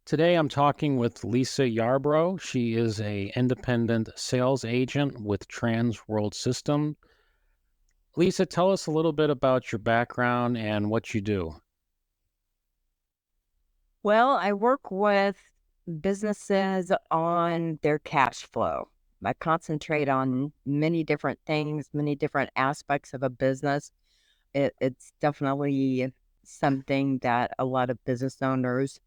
Today I'm talking with Lisa Yarbrough. She is a independent sales agent with Transworld Systems. Lisa, tell us a little bit about your background and what you do. Well, I work with businesses on their cash flow. I concentrate on many different things, many different aspects of a business. It's definitely something that a lot of business owners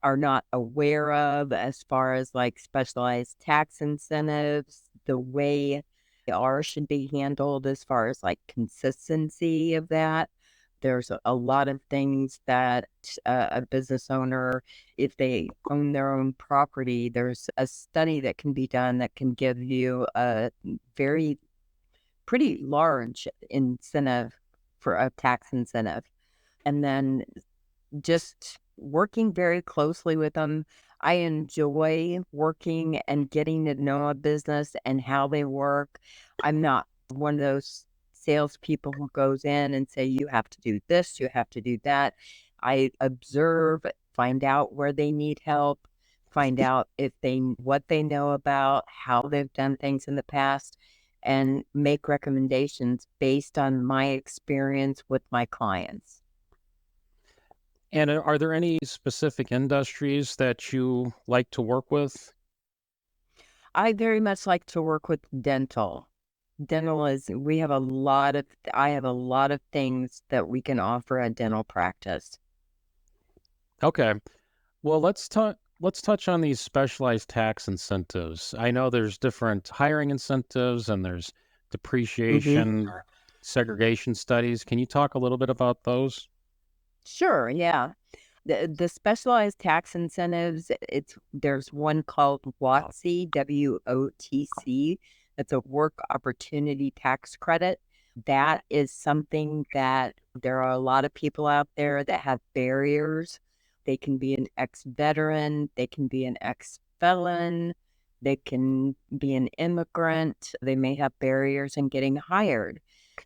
are not aware of as far as like specialized tax incentives, the way R should be handled as far as like consistency of that. There's a lot of things that a business owner, if they own their own property, there's a study that can be done that can give you a very pretty large incentive for a tax incentive. And then just working very closely with them. I enjoy working and getting to know a business and how they work. I'm not one of those salespeople who goes in and say, you have to do this, you have to do that. I observe, find out where they need help, find out if they what they know about, how they've done things in the past, and make recommendations based on my experience with my clients. And are there any specific industries that you like to work with? I very much like to work with dental. Dental is, I have a lot of things that we can offer a dental practice. Okay. Well, let's touch on these specialized tax incentives. I know there's different hiring incentives and there's hmm depreciation, segregation studies. Can you talk a little bit about those? Sure, yeah. The specialized tax incentives, there's one called WOTC, WOTC. That's a work opportunity tax credit. That is something that there are a lot of people out there that have barriers. They can be an ex-veteran, they can be an ex-felon, they can be an immigrant, they may have barriers in getting hired.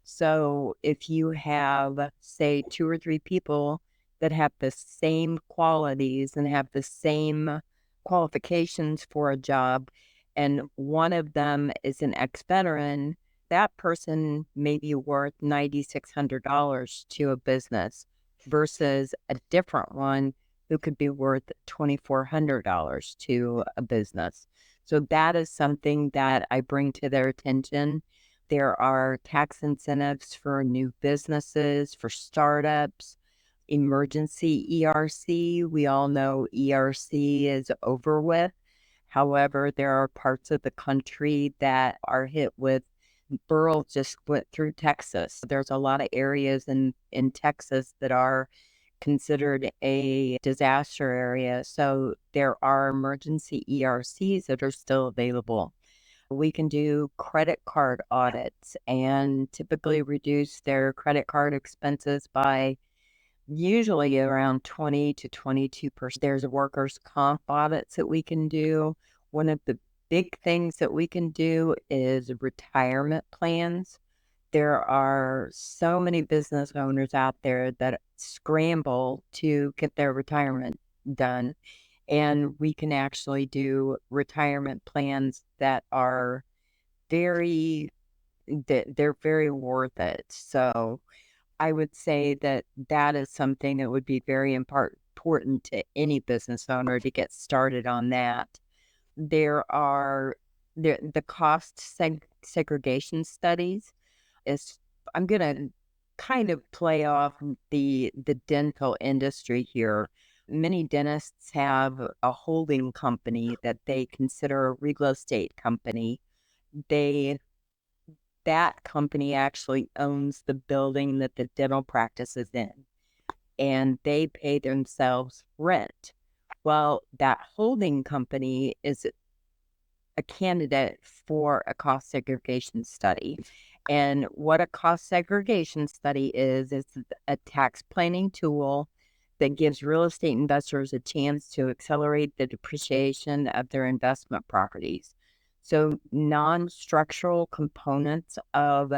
So if you have, say, two or three people that have the same qualities and have the same qualifications for a job, and one of them is an ex-veteran, that person may be worth $9,600 to a business versus a different one who could be worth $2,400 to a business. So that is something that I bring to their attention. There are tax incentives for new businesses, for startups, emergency ERC. We all know ERC is over with. However, there are parts of the country that are hit with. Burl just went through Texas. There's a lot of areas in Texas that are considered a disaster area. So there are emergency ERCs that are still available. We can do credit card audits and typically reduce their credit card expenses by usually around 20 to 22%. There's workers' comp audits that we can do. One of the big things that we can do is retirement plans. There are so many business owners out there that scramble to get their retirement done. And we can actually do retirement plans that are they're very worth it. So I would say that that is something that would be very important to any business owner to get started on that. There are the segregation studies is I'm going to kind of play off the dental industry here. Many dentists have a holding company that they consider a real estate company. They That company actually owns the building that the dental practice is in, and they pay themselves rent. Well, that holding company is a candidate for a cost segregation study. And what a cost segregation study is a tax planning tool that gives real estate investors a chance to accelerate the depreciation of their investment properties. So non-structural components of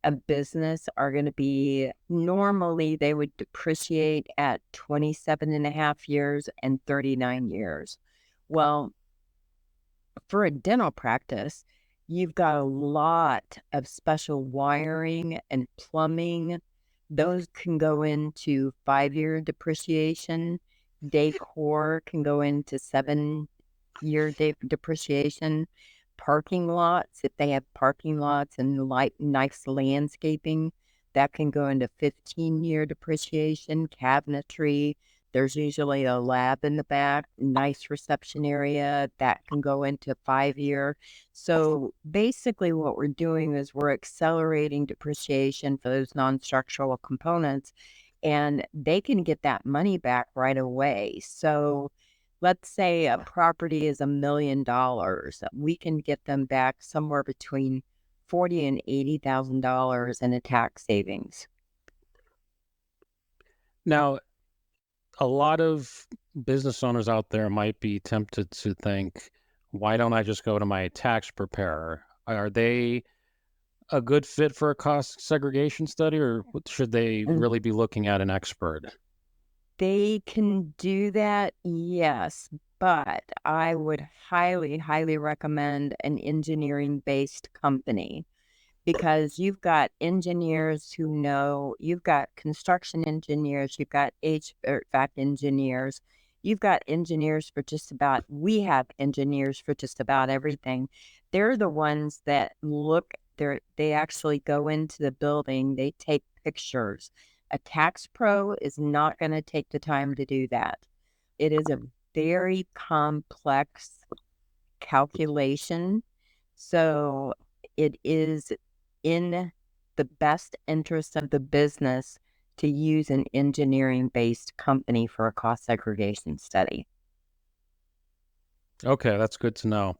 a business are going to be, normally they would depreciate at 27.5 years and 39 years. Well, for a dental practice, you've got a lot of special wiring and plumbing. Those can go into 5-year depreciation. Decor can go into 7-year depreciation. Parking lots, if they have parking lots and nice landscaping, that can go into 15-year depreciation. Cabinetry, there's usually a lab in the back, nice reception area, that can go into 5-year. So basically what we're doing is we're accelerating depreciation for those non-structural components, and they can get that money back right away. So let's say a property is $1 million. We can get them back somewhere between $40,000 and $80,000 in a tax savings. Now, a lot of business owners out there might be tempted to think, why don't I just go to my tax preparer? Are they a good fit for a cost segregation study, or should they really be looking at an expert? They can do that, yes, but I would highly, highly recommend an engineering-based company, because you've got engineers who know, you've got construction engineers, you've got HVAC engineers, you've got engineers for just about, we have engineers for just about everything. They're the ones that they actually go into the building, they take pictures. A tax pro is not going to take the time to do that. It is a very complex calculation. So it is in the best interest of the business to use an engineering-based company for a cost segregation study. Okay, that's good to know.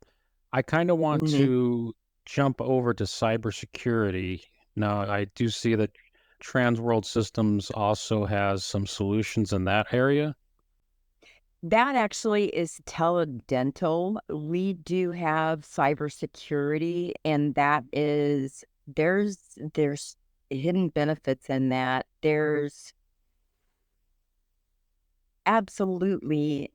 I kind of want Mhm. to jump over to cybersecurity. Now, I do see that Transworld Systems also has some solutions in that area. That actually is teledental. We do have cybersecurity, and that is, there's hidden benefits in that. There's absolutely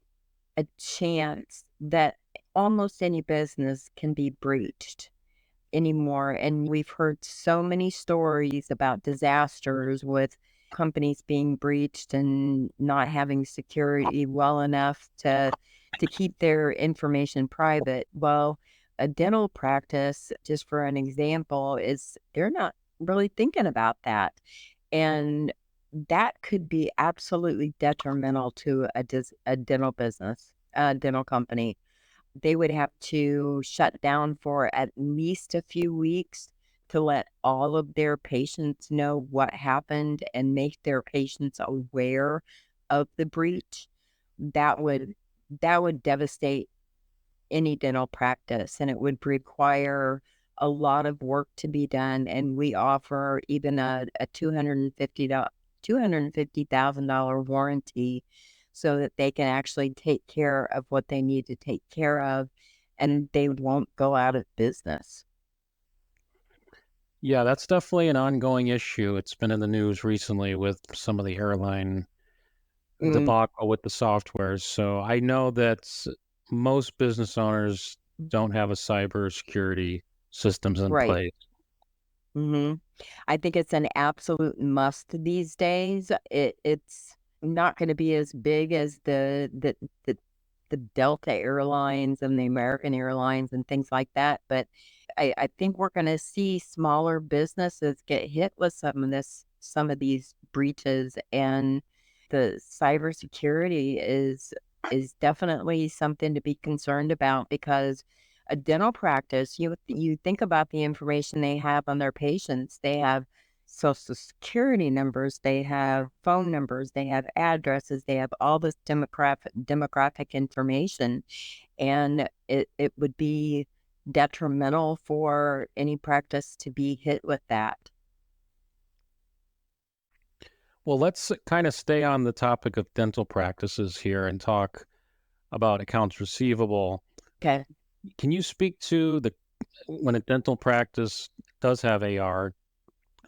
a chance that almost any business can be breached anymore. And we've heard so many stories about disasters with companies being breached and not having security well enough to keep their information private. Well, a dental practice, just for an example, is they're not really thinking about that. And that could be absolutely detrimental to a dental business, a dental company. They would have to shut down for at least a few weeks to let all of their patients know what happened and make their patients aware of the breach. That would devastate any dental practice, and it would require a lot of work to be done. And we offer even a $250,000 warranty, so that they can actually take care of what they need to take care of, and they won't go out of business. Yeah, that's definitely an ongoing issue. It's been in the news recently with some of the airline Mm, debacle with the softwares. So I know that most business owners don't have a cybersecurity systems in right. place. hmm I think it's an absolute must these days. It's not going to be as big as the Delta Airlines and the American Airlines and things like that, but I think we're going to see smaller businesses get hit with some of these breaches, and the cybersecurity is definitely something to be concerned about, because a dental practice, you think about the information they have on their patients. They have social security numbers, they have phone numbers, they have addresses, they have all this demographic information, and it would be detrimental for any practice to be hit with that. Well, let's kind of stay on the topic of dental practices here and talk about accounts receivable. Okay. Can you speak to the when a dental practice does have AR,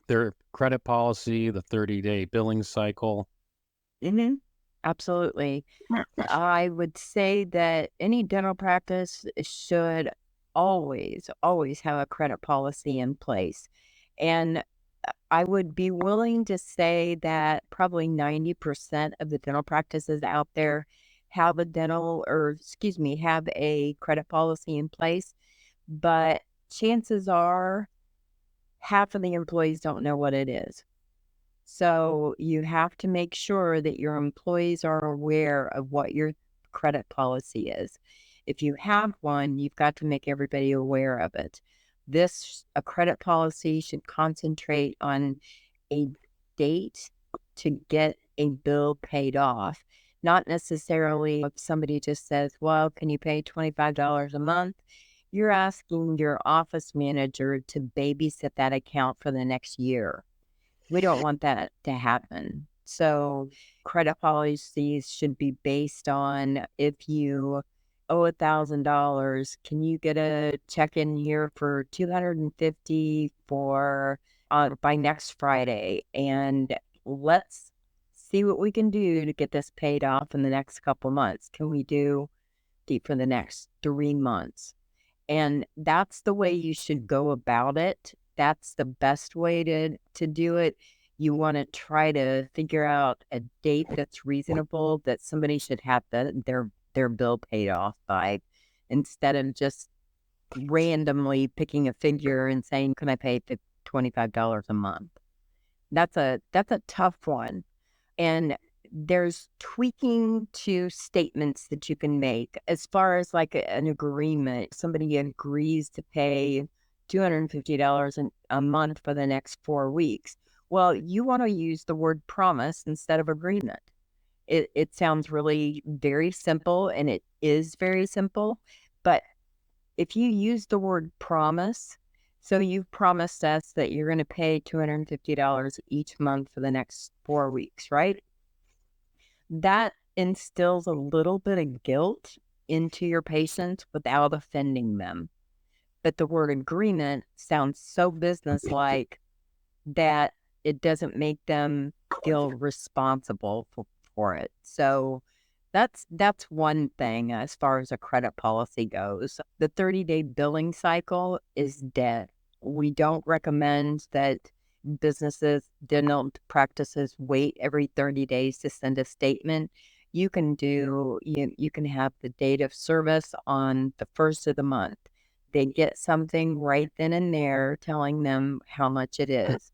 their credit policy, the 30-day billing cycle. Hmm. Absolutely. I would say that any dental practice should always have a credit policy in place. And I would be willing to say that probably 90% of the dental practices out there have have a credit policy in place. But chances are half of the employees don't know what it is. So you have to make sure that your employees are aware of what your credit policy is. If you have one, you've got to make everybody aware of it. A credit policy should concentrate on a date to get a bill paid off, not necessarily if somebody just says, well, can you pay $25 a month? You're asking your office manager to babysit that account for the next year. We don't want that to happen. So credit policies should be based on if you owe $1,000, can you get a check in here for 250 for by next Friday? And let's see what we can do to get this paid off in the next couple months. Can we do for the next 3 months? And that's the way you should go about it. That's the best way to do it. You want to try to figure out a date that's reasonable that somebody should have their bill paid off by, instead of just randomly picking a figure and saying, can I pay $25 a month? That's a tough one. And there's tweaking to statements that you can make as far as like an agreement. Somebody agrees to pay $250 a month for the next 4 weeks. Well, you want to use the word promise instead of agreement. It sounds really very simple, and it is very simple. But if you use the word promise, so you've promised us that you're going to pay $250 each month for the next 4 weeks, right? That instills a little bit of guilt into your patients without offending them. But the word agreement sounds so businesslike that it doesn't make them feel responsible for it. So that's one thing as far as a credit policy goes. The 30-day billing cycle is dead. We don't recommend that dental practices wait every 30 days to send a statement. You can have the date of service on the first of the month. They get something right then and there telling them how much it is.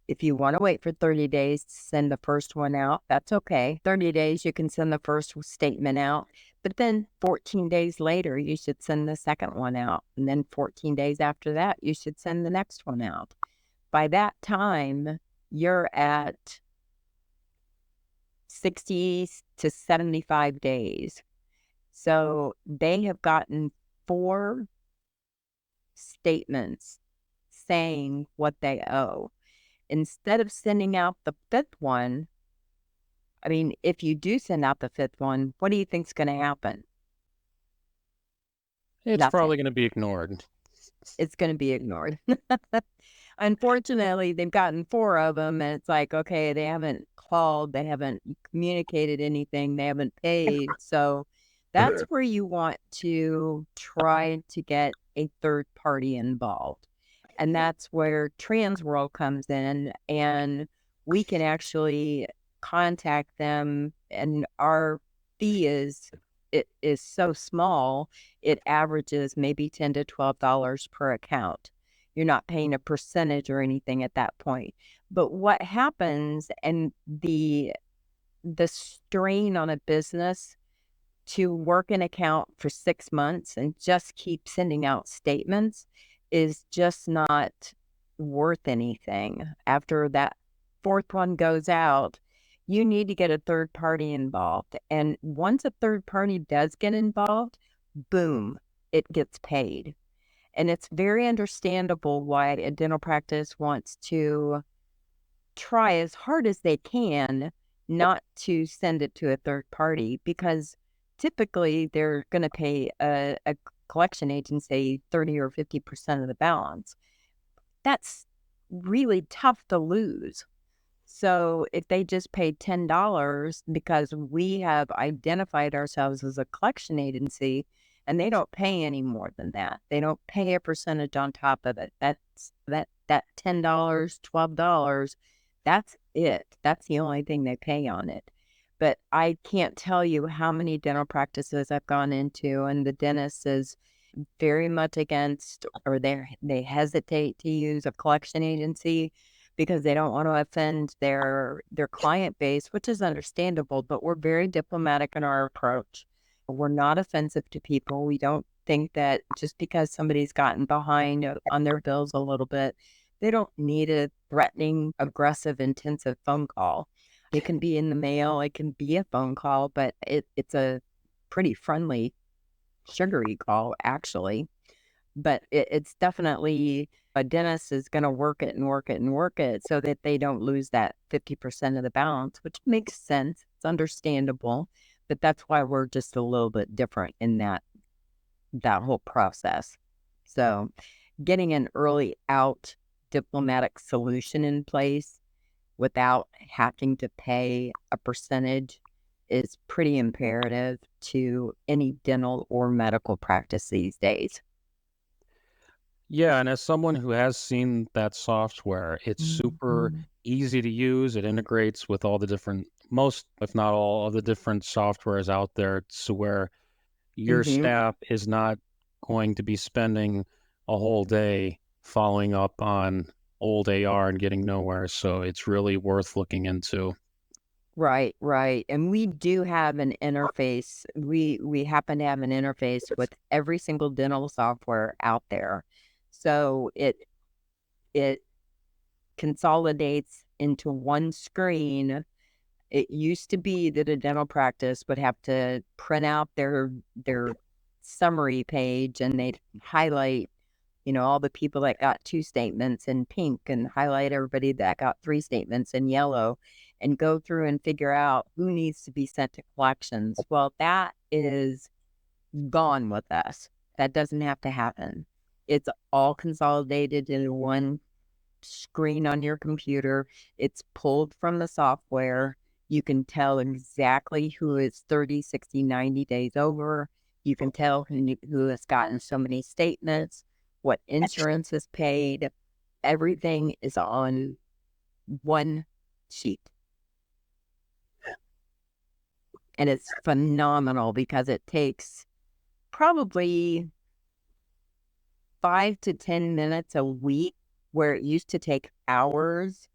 If you want to wait for 30 days to send the first one out, that's okay. 30 days, you can send the first statement out. But then 14 days later, you should send the second one out. And then 14 days after that, you should send the next one out. By that time, you're at 60 to 75 days. So they have gotten 4 statements saying what they owe. Instead of sending out the 5th one, I mean, if you do send out the 5th one, what do you think's going to happen? It's Nothing. probably going to be ignored. It's going to be ignored. Unfortunately, they've gotten 4 of them, and it's like, okay, they haven't called, they haven't communicated anything, they haven't paid. So that's where you want to try to get a third party involved. And that's where Transworld comes in, and we can actually contact them, and our fee is so small, it averages maybe $10 to $12 per account. You're not paying a percentage or anything at that point. But what happens, and the strain on a business to work an account for 6 months and just keep sending out statements is just not worth anything. After that 4th one goes out, you need to get a third party involved. And once a third party does get involved, boom, it gets paid. And it's very understandable why a dental practice wants to try as hard as they can not to send it to a third party, because typically they're going to pay a collection agency 30 or 50% of the balance. That's really tough to lose. So if they just paid $10 because we have identified ourselves as a collection agency and they don't pay any more than that. They don't pay a percentage on top of it. That $10, $12, that's it. That's the only thing they pay on it. But I can't tell you how many dental practices I've gone into, and the dentist is very much against, or they hesitate to use a collection agency because they don't want to offend their client base, which is understandable, but we're very diplomatic in our approach. We're not offensive to people. We don't think that just because somebody's gotten behind on their bills a little bit, they don't need a threatening, aggressive, intensive phone call. It can be in the mail, it can be a phone call, but it's a pretty friendly, sugary call, actually. But it's definitely a dentist is going to work it and work it and work it so that they don't lose that 50% of the balance, which makes sense. It's understandable, but that's why we're just a little bit different in that whole process. So getting an early out diplomatic solution in place without having to pay a percentage is pretty imperative to any dental or medical practice these days. Yeah, and as someone who has seen that software, it's super Mhm. easy to use. It integrates with all the different, most, if not all, of the different softwares out there, to where your Mhm. staff is not going to be spending a whole day following up on old AR and getting nowhere. So it's really worth looking into. Right, right. And we do have an interface. We happen to have an interface with every single dental software out there. So it consolidates into one screen. It used to be that a dental practice would have to print out their summary page and they'd highlight, all the people that got 2 statements in pink and highlight everybody that got 3 statements in yellow and go through and figure out who needs to be sent to collections. Well, that is gone with us. That doesn't have to happen. It's all consolidated in one screen on your computer. It's pulled from the software. You can tell exactly who is 30, 60, 90 days over. You can tell who has gotten so many statements, what insurance is paid. Everything is on one sheet. And it's phenomenal because it takes probably 5 to 10 minutes a week, where it used to take hours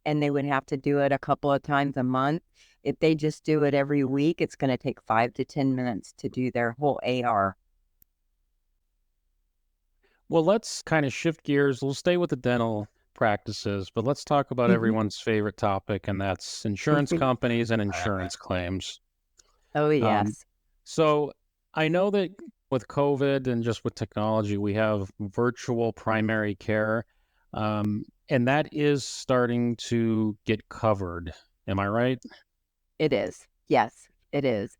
and they would have to do it a couple of times a month. If they just do it every week, it's going to take 5 to 10 minutes to do their whole AR. Well, let's kind of shift gears. We'll stay with the dental practices, but let's talk about Mhm. everyone's favorite topic, and that's insurance companies and insurance claims. Oh, Um, yes. so I know that with COVID and just with technology, we have virtual primary care, and that is starting to get covered. Am I right? It is. Yes, it is.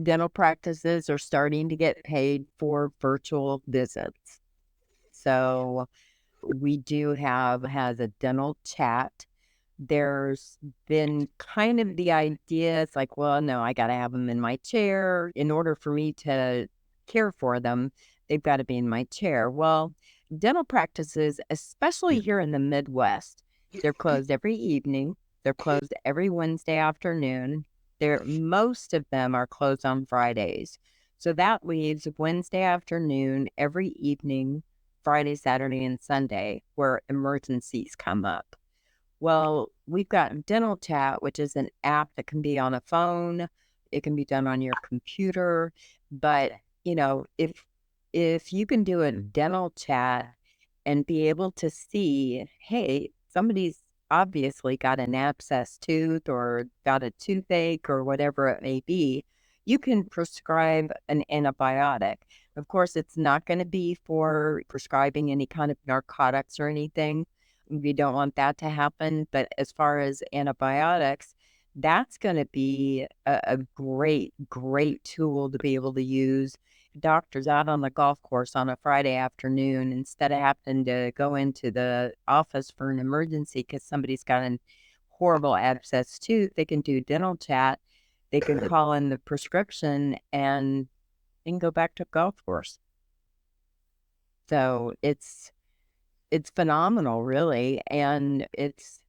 Dental practices are starting to get paid for virtual visits. So we do have has a dental chat. There's been kind of the idea, it's like, well, no, I got to have them in my chair. In order for me to care for them, they've got to be in my chair. Well, dental practices, especially here in the Midwest, they're closed every evening. They're closed every Wednesday afternoon. Most of them are closed on Fridays. So that leaves Wednesday afternoon every evening, Friday, Saturday, and Sunday, where emergencies come up. Well, we've got Dental Chat, which is an app that can be on a phone. It can be done on your computer. But, if you can do a dental chat and be able to see, hey, somebody's obviously got an abscess tooth or got a toothache or whatever it may be, you can prescribe an antibiotic. Of course, it's not going to be for prescribing any kind of narcotics or anything. We don't want that to happen. But as far as antibiotics, that's going to be a great, great tool to be able to use. doctors out on the golf course on a Friday afternoon, instead of having to go into the office for an emergency because somebody's got a horrible abscess tooth, they can do dental chat. They can call in the prescription and go back to the golf course. So it's phenomenal, really, and it's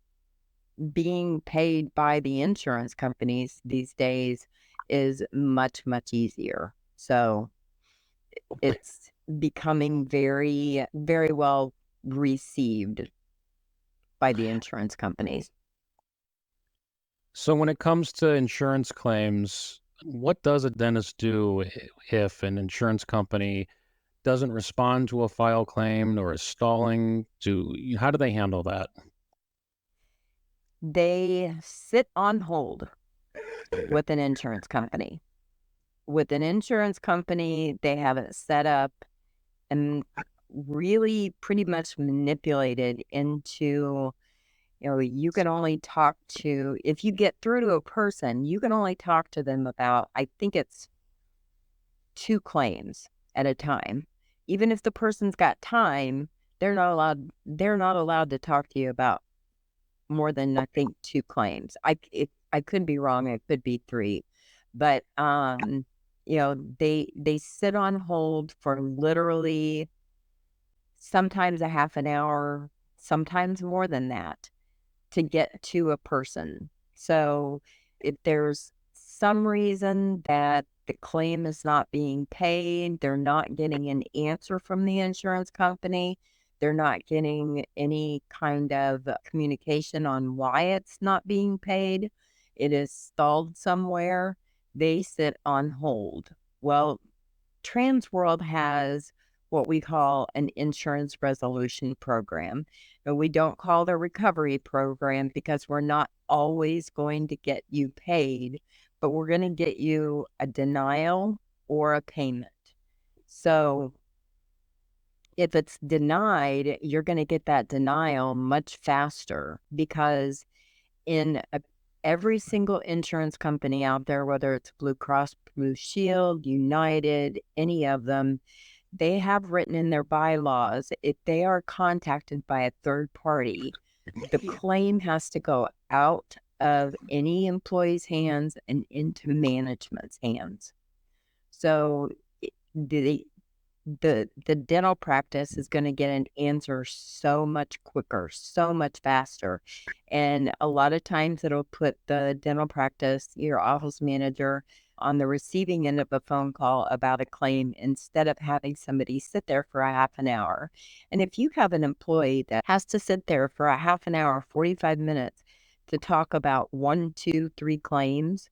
being paid by the insurance companies these days is much, much easier. So it's becoming very, very well received by the insurance companies. So when it comes to insurance claims, what does a dentist do if an insurance company doesn't respond to a file claim or is stalling? How do they handle that? They sit on hold with an insurance company. With an insurance company, they have it set up and really pretty much manipulated into, you can only talk to, if you get through to a person, you can only talk to them about, I think it's 2 claims at a time. Even if the person's got time, they're not allowed to talk to you about more than, I think, 2 claims. I could be wrong. It could be 3, but they sit on hold for literally sometimes a half an hour, sometimes more than that, to get to a person. So if there's some reason that the claim is not being paid, they're not getting an answer from the insurance company, they're not getting any kind of communication on why it's not being paid, it is stalled somewhere, they sit on hold. Well, Transworld has what we call an insurance resolution program. And we don't call it a recovery program because we're not always going to get you paid, but we're going to get you a denial or a payment. So if it's denied, you're going to get that denial much faster because in every single insurance company out there, whether it's Blue Cross Blue Shield, United, any of them, they have written in their bylaws, if they are contacted by a third party, the claim has to go out of any employee's hands and into management's hands. So the dental practice is going to get an answer so much quicker, so much faster. And a lot of times it'll put the dental practice, your office manager, on the receiving end of a phone call about a claim instead of having somebody sit there for a half an hour. And if you have an employee that has to sit there for a half an hour, 45 minutes to talk about 1, 2, 3 claims,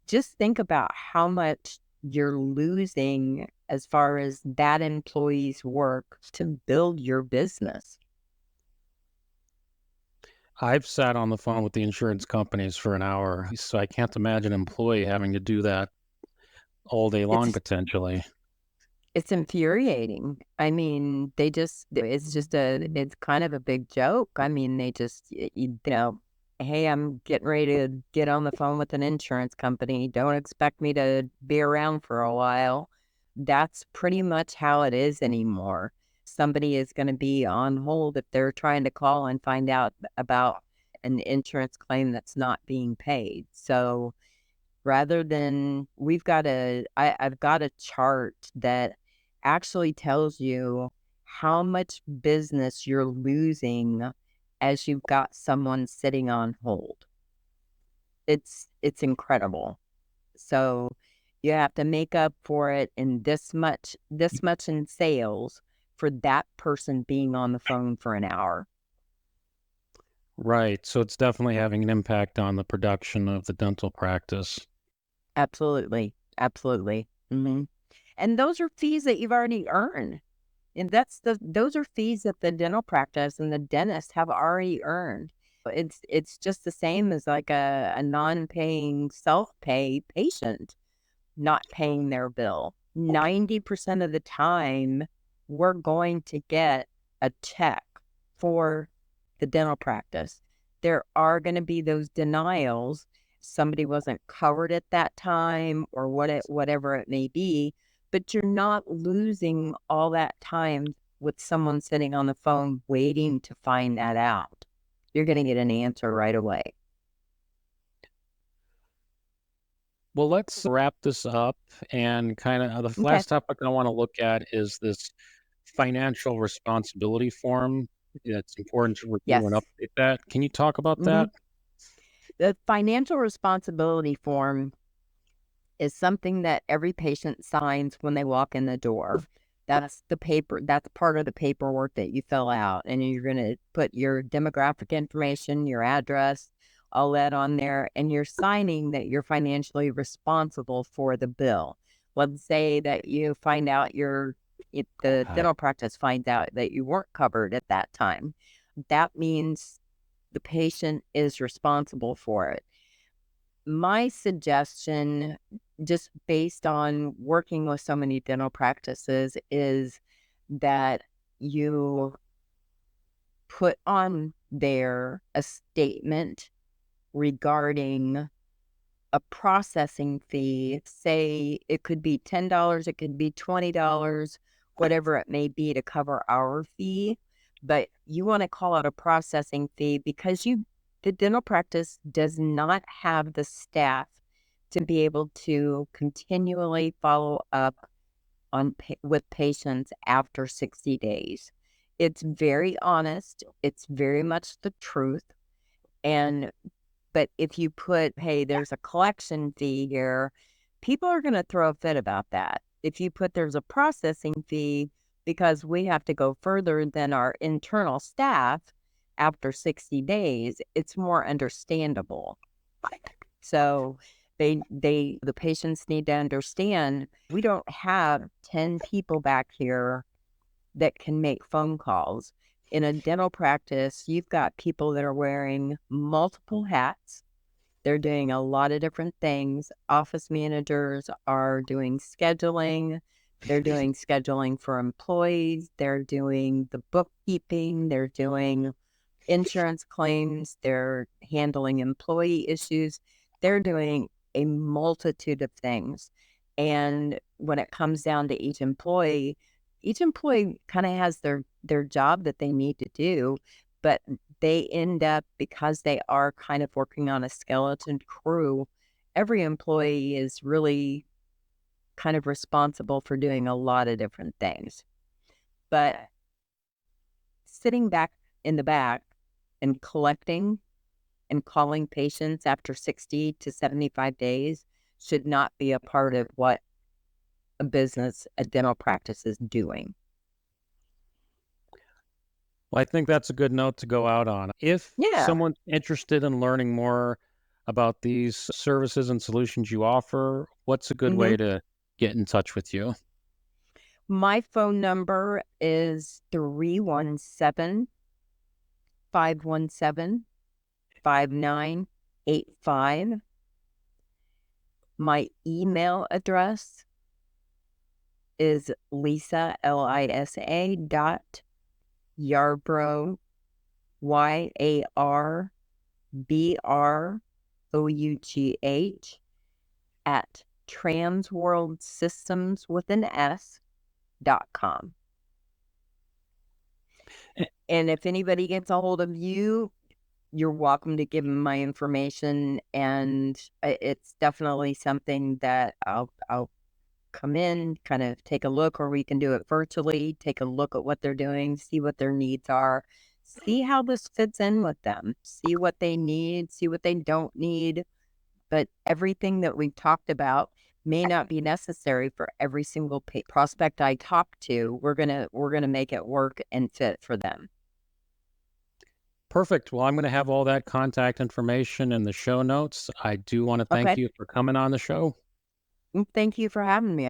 just think about how much you're losing as far as that employee's work to build your business. I've sat on the phone with the insurance companies for an hour, so I can't imagine an employee having to do that all day long, potentially. It's infuriating. I mean, it's kind of a big joke. I mean, they just, hey, I'm getting ready to get on the phone with an insurance company. Don't expect me to be around for a while. That's pretty much how it is anymore. Somebody is going to be on hold if they're trying to call and find out about an insurance claim that's not being paid. So rather than, I've got a chart that actually tells you how much business you're losing as you've got someone sitting on hold. It's incredible. So you have to make up for it in this much in sales for that person being on the phone for an hour. Right. So it's definitely having an impact on the production of the dental practice. Absolutely. Absolutely. Mm-hmm. And those are fees that you've already earned. And those are fees that the dental practice and the dentist have already earned. It's just the same as like a non-paying self-pay patient not paying their bill. 90% of the time, we're going to get a check for the dental practice. There are going to be those denials. Somebody wasn't covered at that time or whatever it may be, but you're not losing all that time with someone sitting on the phone waiting to find that out. You're going to get an answer right away. Well, let's wrap this up and kind of the Okay. last topic I want to look at is this financial responsibility form. It's important to review and Yes. update that. Can you talk about hmm that? The financial responsibility form is something that every patient signs when they walk in the door. That's the paper, that's part of the paperwork that you fill out. And you're going to put your demographic information, your address, all that on there. And you're signing that you're financially responsible for the bill. Let's say that you find out the dental practice finds out that you weren't covered at that time. That means the patient is responsible for it. My suggestion, just based on working with so many dental practices, is that you put on there a statement regarding a processing fee. Say it could be $10, it could be $20, whatever it may be to cover our fee. But you want to call it a processing fee because the dental practice does not have the staff to be able to continually follow up with patients after 60 days. It's very honest. It's very much the truth. But if you put, hey, there's a collection fee here, people are going to throw a fit about that. If you put there's a processing fee because we have to go further than our internal staff after 60 days, it's more understandable. So the patients need to understand we don't have 10 people back here that can make phone calls. In a dental practice, you've got people that are wearing multiple hats. They're doing a lot of different things. Office managers are doing scheduling. They're doing scheduling for employees. They're doing the bookkeeping. They're doing insurance claims. They're handling employee issues. They're doing a multitude of things. And when it comes down to each employee kind of has their job that they need to do, but they end up, because they are kind of working on a skeleton crew, every employee is really kind of responsible for doing a lot of different things. But sitting back in the back and collecting and calling patients after 60 to 75 days should not be a part of what a dental practice is doing. Well, I think that's a good note to go out on. If Yeah. someone's interested in learning more about these services and solutions you offer, what's a good hmm way to get in touch with you? My phone number is 317-517-5985. My email address is Lisa, Lisa, dot Yarbrough, Yarbrough, at Transworld Systems with an S.com. And if anybody gets a hold of you, you're welcome to give them my information. And it's definitely something that I'll come in, kind of take a look, or we can do it virtually, take a look at what they're doing, see what their needs are, see how this fits in with them, see what they need, see what they don't need. But everything that we've talked about may not be necessary for every single prospect I talk to. We're gonna make it work and fit for them. Perfect. Well, I'm going to have all that contact information in the show notes. I do want to thank Okay. you for coming on the show. Thank you for having me.